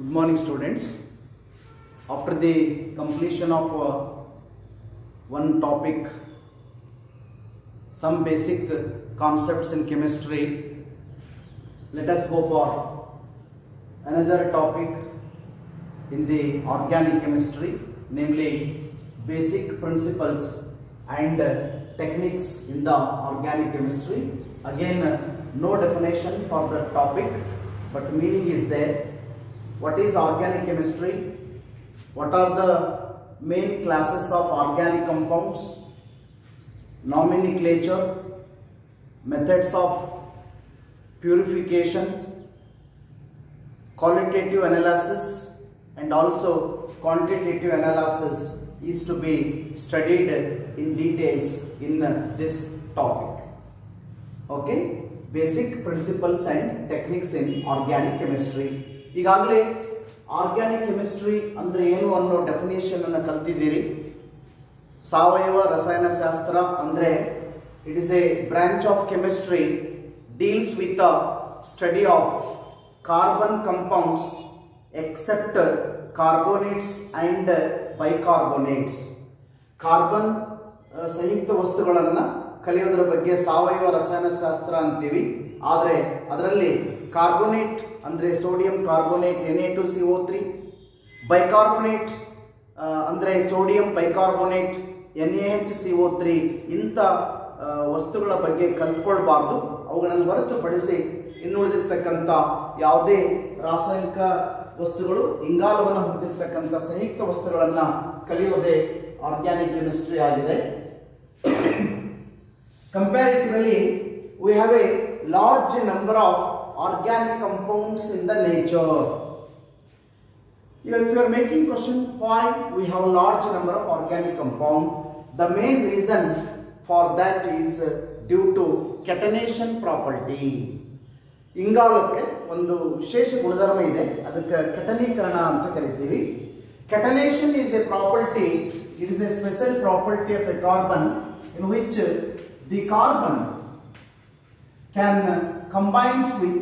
Good morning, students. After the completion of one topic, some basic concepts in chemistry, let us go for another topic in the organic chemistry, namely basic principles and techniques in the organic chemistry. Again, no definition for the topic, but meaning is there. What is organic chemistry? What are the main classes of organic compounds? Nomenclature, methods of purification, qualitative analysis, and also quantitative analysis is to be studied in details in this topic. Okay, basic principles and techniques in organic chemistry. ಈಗಾಗಲೇ organic chemistry ಅಂದ್ರೆ ಏನು ಅನ್ನೋ definition ಅನ್ನು ಕಲ್ತಿದ್ದೀರಿ. ಸಾವಯವ ರಸಾಯನಶಾಸ್ತ್ರ ಅಂದ್ರೆ it is a branch of chemistry deals with the study of carbon compounds except carbonates and bicarbonates. Carbon ಸಂಯುಕ್ತ ವಸ್ತುಗಳನ್ನು ಕಲಿಯೋದ್ರ ಬಗ್ಗೆ ಸಾವಯವ ರಸಾಯನಶಾಸ್ತ್ರ ಅಂತೀವಿ. ಆದರೆ ಅದರಲ್ಲಿ ಕಾರ್ಬೋನೇಟ್ ಅಂದರೆ ಸೋಡಿಯಂ ಕಾರ್ಬೋನೇಟ್ Na2CO3, ಬೈಕಾರ್ಬೋನೇಟ್ ಅಂದರೆ ಸೋಡಿಯಂ ಬೈಕಾರ್ಬೋನೇಟ್ NaHCO3 ಇಂಥ ವಸ್ತುಗಳ ಬಗ್ಗೆ ಕಲ್ತ್ಕೊಳ್ಬಾರ್ದು. ಅವುಗಳನ್ನು ಹೊರತುಪಡಿಸಿ ಇನ್ನುಳಿದಿರ್ತಕ್ಕಂಥ ಯಾವುದೇ ರಾಸಾಯನಿಕ ವಸ್ತುಗಳು ಇಂಗಾಲವನ್ನು ಹೊಂದಿರತಕ್ಕಂಥ ಸಂಯುಕ್ತ ವಸ್ತುಗಳನ್ನು ಕಲಿಯೋದೇ ಆರ್ಗ್ಯಾನಿಕ್ ಕೆಮಿಸ್ಟ್ರಿ ಆಗಿದೆ. Comparatively, we have a large number of organic compounds in the nature. If you are making question why we have a large number of organic compound, the main reason for that is due to catenation property. ಇಂಗಾಲಕ್ಕೆ ಒಂದು ವಿಶೇಷ ಗುಣಧರ್ಮ ಇದೆ, ಅದಕ್ಕೆ ಕೆಟನೀಕರಣ ಅಂತ ಕರಿತೀವಿ. Catenation is a property, it is a special property of a carbon in which the carbon can combines with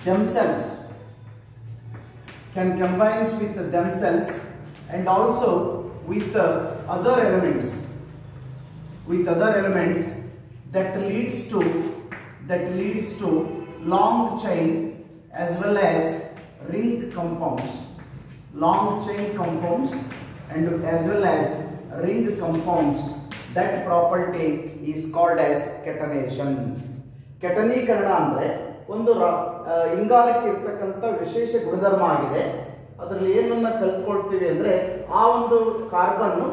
themselves and also with other elements that leads to long chain as well as ring compounds, and as well as ring compounds. That property is called as catenation. ಕೆಟನೀಕರಣ ಅಂದರೆ ಒಂದು ಇಂಗಾಲಕ್ಕೆ ಇರ್ತಕ್ಕಂಥ ವಿಶೇಷ ಗುಣಧರ್ಮ ಆಗಿದೆ. ಅದರಲ್ಲಿ ಏನನ್ನ ಕಲ್ತ್ಕೊಳ್ತೀವಿ ಅಂದರೆ ಆ ಒಂದು ಕಾರ್ಬನ್ನು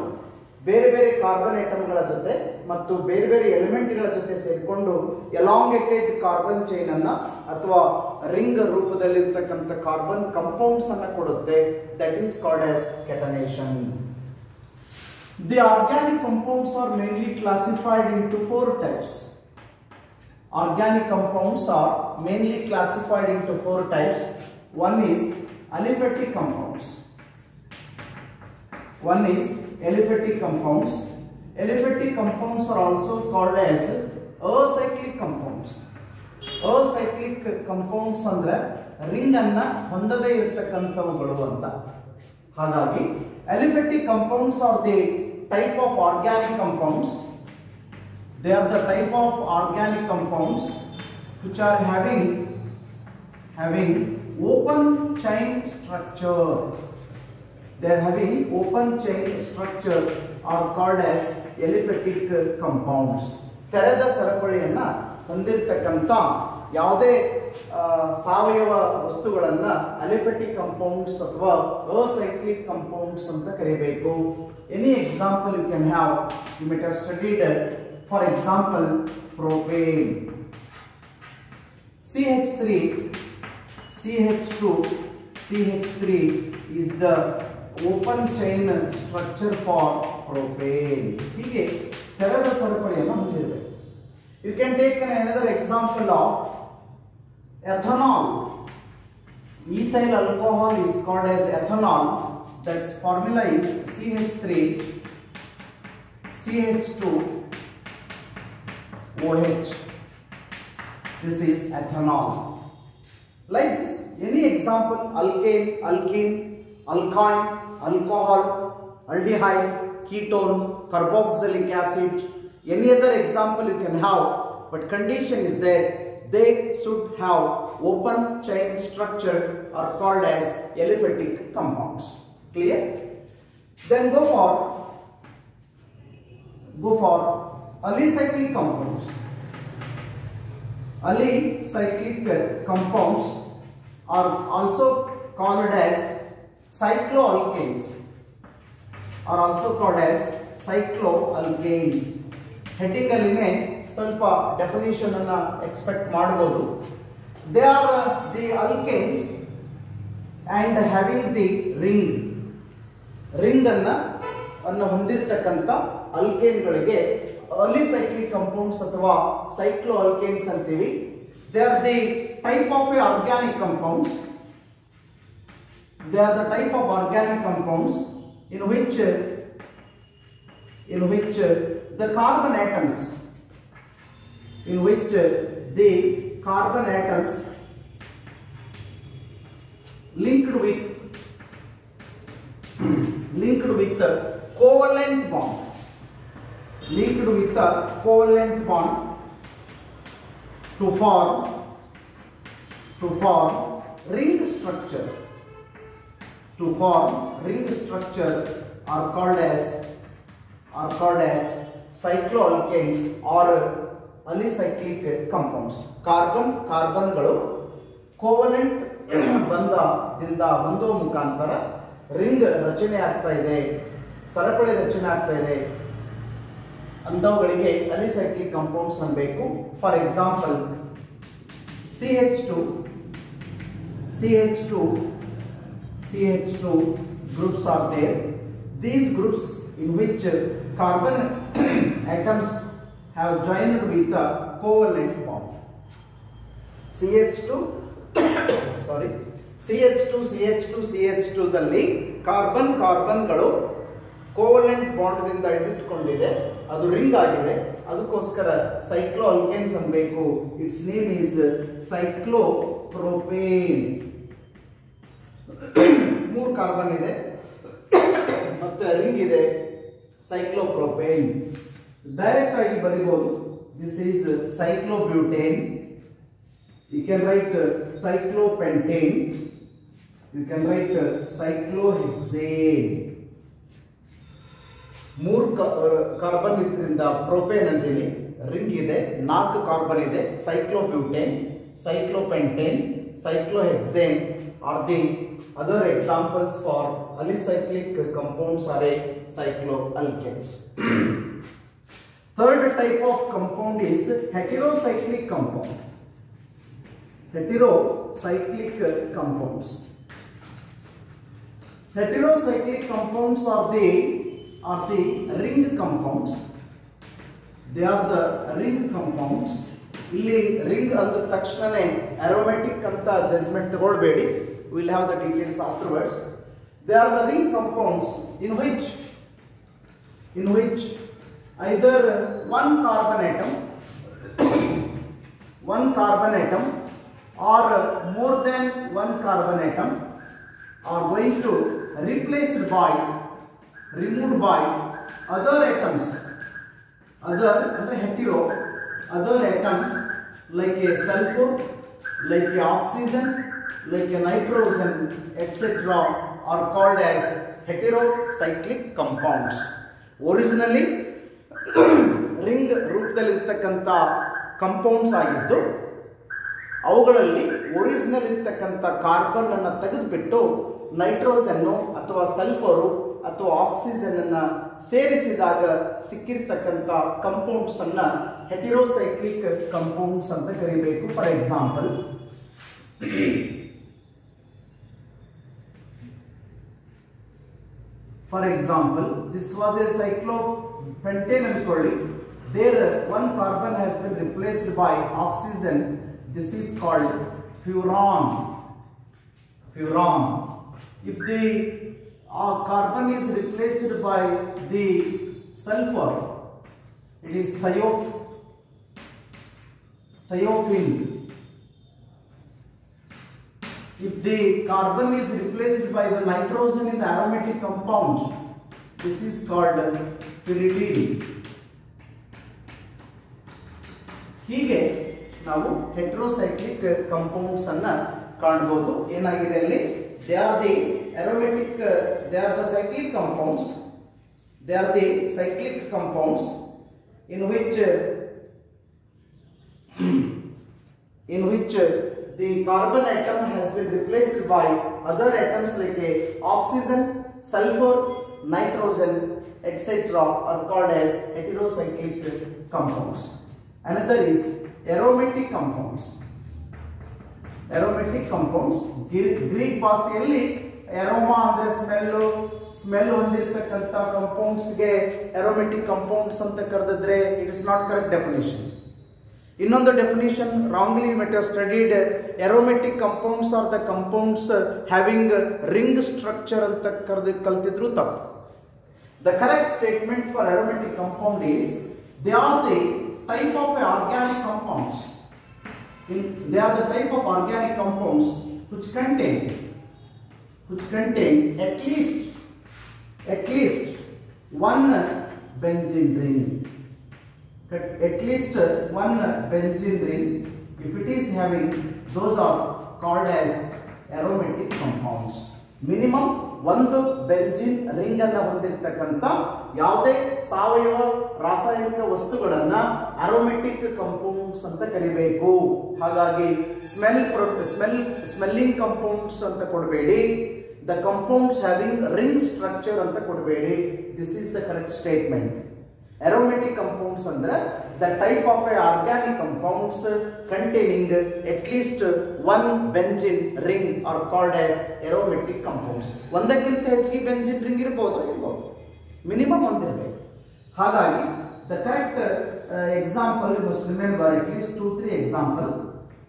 ಬೇರೆ ಬೇರೆ ಕಾರ್ಬನ್ ಐಟಮ್ಗಳ ಜೊತೆ ಮತ್ತು ಬೇರೆ ಬೇರೆ ಎಲಿಮೆಂಟ್ಗಳ ಜೊತೆ ಸೇರಿಕೊಂಡು ಎಲಾಂಗೇಟೆಡ್ ಕಾರ್ಬನ್ ಚೈನ್ ಅನ್ನ ಅಥವಾ ರಿಂಗ್ ರೂಪದಲ್ಲಿರ್ತಕ್ಕಂಥ ಕಾರ್ಬನ್ ಕಂಪೌಂಡ್ಸ್ ಅನ್ನ ಕೊಡುತ್ತೆ. That is called as catenation. The organic compounds are mainly classified into 4 types. Organic compounds are mainly classified into 4 types. One is aliphatic compounds. Aliphatic compounds are also called as acyclic compounds. Acyclic compounds ಅಂದ್ರೆ ring ಅನ್ನ ಹೊಂದದೇ ಇರತಕ್ಕಂತವುಗಳು ಅಂತ. ಹಾಗಾಗಿ aliphatic compounds are the type of organic compounds. They are the type of organic compounds which are having open chain structure. They are having open chain structure are called as aliphatic compounds. ತೆರೆದ ಸರಪಳಿಯನ್ನ ಹೊಂದಿರತಕ್ಕಂತ ಯಾವುದೇ ಸಾವಯವ ವಸ್ತುಗಳನ್ನ ಅಲಿಫೆಟಿಕ್ compounds ಅಥವಾ ಅಸೈಕ್ಲಿಕ್ compounds ಅಂತ ಕರೆಯಬೇಕು. Any example you can have, you might have studied for example propane, CH3, CH2, CH3 is the open chain structure for propane. ಹೀಗೆ ತೆರೆದ ಸರಪಳಿಯನ್ನು ಹೊಂದಿರಬೇಕು. You can take another example of ethanol. Ethyl alcohol is called as ethanol. That's formula is CH3 CH2 OH. This is ethanol. like this. Any example: alkane, alkene, alkyne, alcohol, aldehyde, ketone, carboxylic acid. Any other example you can have, but condition is there. They should have open chain structure, are called as aliphatic compounds. Clear? Then go for alicyclic compounds. Alicyclic compounds are also called as cycloalkanes. Heading alline ಸ್ವಲ್ಪ definition ಅನ್ನ expect ಮಾಡಬಹುದು. They are the alkanes and having the ring ಅನ್ನು ಹೊಂದಿರತಕ್ಕಂತ ಅಲ್ಕೇನ್ಗಳಿಗೆ alicyclic compounds ಅಥವಾ cycloalkanes ಅಂತೀವಿ. They are the type of organic compounds. They are the type of organic compounds in which the carbon atoms linked with covalent bond to form ring structure are called as cycloalkanes or alicyclic compounds. ಕಾರ್ಬನ್ಗಳು covalent ಬಂಧದಿಂದ ಹೊಂದುವ ಮುಖಾಂತರ ring ರಚನೆ ಆಗ್ತಾ ಇದೆ, ಸರಪಳಿ ರಚನೆ ಆಗ್ತಾ ಇದೆ ಅಂತವುಗಳಿಗೆ alicyclic compounds ಅನ್ಬೇಕು. For example CH2 groups are there. These groups in which carbon atoms have joined with a covalent bond. CH2 ದಲ್ಲಿ ಕಾರ್ಬನ್ಗಳು ಕೋವಲೆಂಟ್ ಬಾಂಡ್ ದಿಂದ ಹಿಡಿದಿಟ್ಟುಕೊಂಡಿದೆ, ಅದು ರಿಂಗ್ ಆಗಿದೆ. ಅದಕ್ಕೋಸ್ಕರ ಸೈಕ್ಲೋಅಲ್ಕೇನ್ಸ್ ಅನ್ಬೇಕು. Its name is cyclopropane. 3 carbon ಇದೆ ಮತ್ತೆ ರಿಂಗ್ ಇದೆ, ಸೈಕ್ಲೋಪ್ರೋಪೇನ್. ಡೈರೆಕ್ಟ್ ಆಗಿ ಬರೀಬಹುದು. This is cyclobutane. You can write cyclopentane. You can write cyclohexane. 3 carbon ಇದರಿಂದ ಪ್ರೋಪೇನ್ ಅಂತೀವಿ. ರಿಂಗ್ ಇದೆ, 4 ಕಾರ್ಬನ್ ಇದೆ. cyclobutane, cyclopentane, cyclohexane are the other examples for alicyclic compounds or cycloalkanes. Third type of compound is heterocyclic compound. Heterocyclic compounds are the ring compounds. They are the ring compounds. ಇಲ್ಲಿ ring ಅಂದ ತಕ್ಷಣನೇ aromatic ಅಂತ judgement ತಗೊಳ್ಳಬೇಡಿ. We will have the details afterwards. They are the ring compounds in which either one carbon atom or more than one carbon atom are going to removed by other atoms, other atoms like a sulfur, like a oxygen, like a nitrogen, etc. are called as heterocyclic compounds. Originally ring ರೂಪದಲ್ಲಿರ್ತಕ್ಕಂಥ compounds ಆಗಿದ್ದು, ಅವುಗಳಲ್ಲಿ original ಇರ್ತಕ್ಕಂಥ carbon ಅನ್ನು ತೆಗೆದುಬಿಟ್ಟು nitrogen ಅಥವಾ sulphur ಅಥವಾ oxygen ಅನ್ನ ಸೇರಿಸಿದಾಗ ಸಿಕ್ಕಿರ್ತಕ್ಕಂಥ ಕಂಪೌಂಡ್ಸ್ ಅನ್ನ ಹೆಟೆರೋಸೈಕ್ಲಿಕ್ ಕಂಪೌಂಡ್ಸ್ ಅಂತ ಕರೀಬೇಕು. For example this was a cyclopentane ಅನ್ಕೊಳ್ಳಿ. There one carbon has been replaced by oxygen. This is called furan. If the carbon is replaced by the sulfur, it is thiophene. If the carbon is replaced by the nitrogen in the aromatic compound, this is called pyridine. ಹೀಗೆ ನಾವು ಹೆಟರೋಸೈಕ್ಲಿಕ್ compounds ಅನ್ನ ಕಾಣಬಹುದು. ಏನಾಗಿದೆ ಅಲ್ಲಿ, they are the aromatic, they are the cyclic compounds. They are the cyclic compounds in which the carbon atom has been replaced by other atoms like oxygen, sulfur, nitrogen, etc. are called as heterocyclic compounds. Another is aromatic compounds. Aromatic compounds, Greek ಭಾಷೆಯಲ್ಲಿ aroma ಅಂದ್ರೆ smell ಹೊಂದಿರತಕ್ಕಂತ compounds ಗೆ aromatic compounds ಅಂತ ಕರೆದಿದ್ರೆ it is not correct definition. ಇನ್ನೊಂದು definition, wrongly you might have studied, aromatic compounds are the compounds having ring structure ಅಂತ ಕಲ್ತಿದ್ರು ತಪ್ಪು. The correct statement for aromatic compound is they are the type of organic compounds. They are the type of organic compounds which contain at least one benzene ring. At least one benzene ring. If it is having, those are called as aromatic compounds. Minimum ಒಂದು benzene ring ಅನ್ನು ಹೊಂದಿರತಕ್ಕಂತ ಯಾವುದೇ ಸಾವಯವ ರಾಸಾಯನಿಕ ವಸ್ತುಗಳನ್ನ aromatic compounds ಅಂತ ಕರಿಬೇಕು. ಹಾಗಾಗಿ smelling compounds ಅಂತ ಕೊಡಬೇಡಿ, the compounds having ring structure ಅಂತ ಕೊಡಬೇಡಿ. This is the correct statement. aromatic compounds ಅಂದ್ರೆ the type of organic compounds containing at least one benzene ring are called as aromatic compounds. ಒಂದಕ್ಕಿಂತ ಹೆಚ್ಚಿಗೆ ಬೆಂಜಿನ್ ರಿಂಗ್ ಇರಬಹುದು, minimum ಒಂದಿರಬೇಕು. ಹಾಗಾಗಿ the correct example, you must remember at least 2-3 example.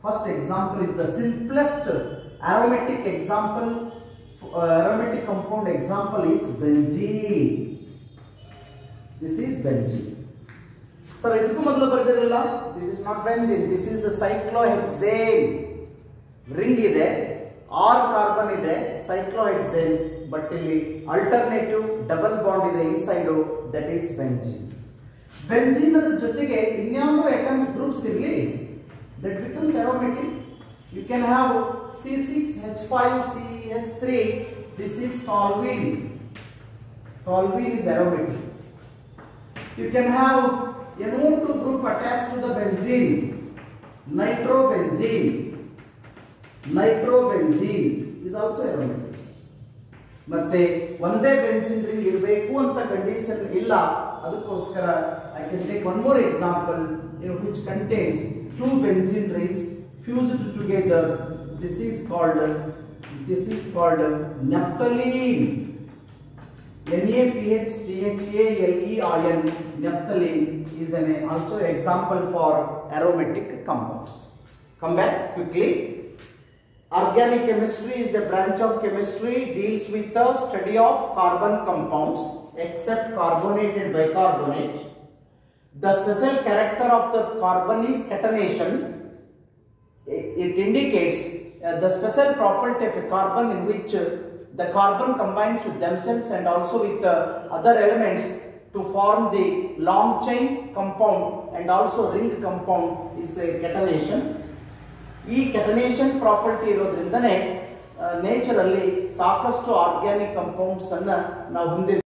First example is the simplest aromatic example, aromatic compound example is benzene. This is benzene. Sir, ಇದಕ್ಕೂ ಮೊದಲು ಬರೆದಿರಲ್ಲ, this is not benzene, this is a cyclohexane. Ring ಇದೆ, R carbon ಇದೆ, cyclohexane, but ಇಲ್ಲಿ alternative double bond ಇದೆ inside, that is benzene. Benzene ಅದರ ಜೊತೆಗೆ ಇನ್ಯಾವುದೋ atomic groups ಇರಲಿ, that becomes aromatic. You can have C6H5CH3, this is toluene. Toluene is aromatic. You can have NO2 group attached to the benzene, nitrobenzene. Nitrobenzene is also aromatic. ಮತ್ತೆ ಒಂದೇ benzene ring ಇರಬೇಕು ಅಂತ condition ಇಲ್ಲ. ಅದಕ್ಕೋಸ್ಕರ I can take one more example in which contains two benzene rings fused together. This is called naphthalene. NaPH-THALEIN, naphthalene is also an example for aromatic compounds. Come back quickly. Organic chemistry is a branch of chemistry, deals with the study of carbon compounds except carbonated bicarbonate. The special character of the carbon is catenation. It indicates the special property of a carbon in which the carbon combines with themselves and also with other elements to form the long chain compound and also ring compound is a catenation. ಈ catenation property ಇರೋದ್ರಿಂದನೇ nature ಅಲ್ಲಿ ಸಾಕಷ್ಟು organic compounds ಅನ್ನ ನಾವು ಹೊಂದಿದ್ದೇವೆ.